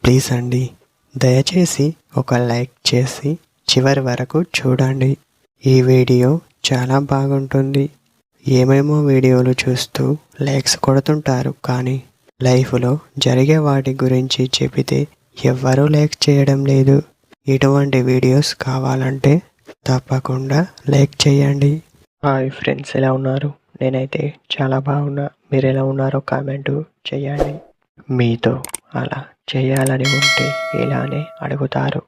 Please అండి, దయచేసి ఒక లైక్ చేసి చివరి వరకు చూడండి. ఈ వీడియో చాలా బాగుంటుంది. ఏమేమో వీడియోలు చూస్తూ లైక్స్ కొడుతుంటారు, కానీ లైఫ్లో జరిగే వాటి గురించి చెబితే ఎవ్వరూ లైక్ చేయడం లేదు. ఇటువంటి వీడియోస్ కావాలంటే తప్పకుండా లైక్ చేయండి. హాయ్ ఫ్రెండ్స్, ఎలా ఉన్నారు? నేనైతే చాలా బాగున్నా. మీరు ఎలా ఉన్నారో కామెంటు చేయండి. మీతో అలా చేయాలని ఉంటే ఇలానే అడుగుతారు.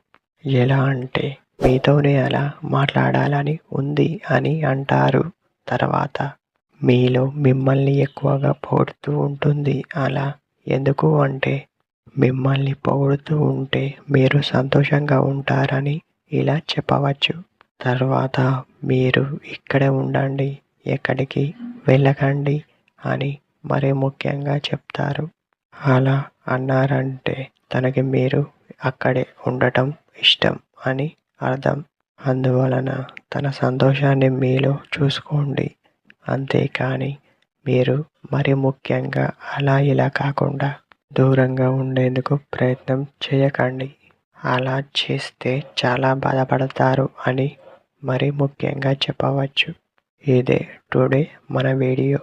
ఎలా అంటే మీతోనే అలా మాట్లాడాలని ఉంది అని అంటారు. తర్వాత మీలో మిమ్మల్ని ఎక్కువగా పొగుడుతూ ఉంటుంది. అలా ఎందుకు అంటే మిమ్మల్ని పొగుడుతూ ఉంటే మీరు సంతోషంగా ఉంటారని ఇలా చెప్పవచ్చు. తర్వాత మీరు ఇక్కడే ఉండండి, ఎక్కడికి వెళ్ళకండి అని మరీ ముఖ్యంగా చెప్తారు. అలా అన్నారంటే తనకి మీరు అక్కడే ఉండటం ఇష్టం అని అర్థం. అందువలన తన సంతోషాన్ని మీలో చూసుకోండి. అంతేకాని మీరు మరి ముఖ్యంగా అలా ఇలా కాకుండా దూరంగా ఉండేందుకు ప్రయత్నం చేయకండి. అలా చేస్తే చాలా బాధపడతారు అని మరి ముఖ్యంగా చెప్పవచ్చు. ఇదే టుడే మన వీడియో.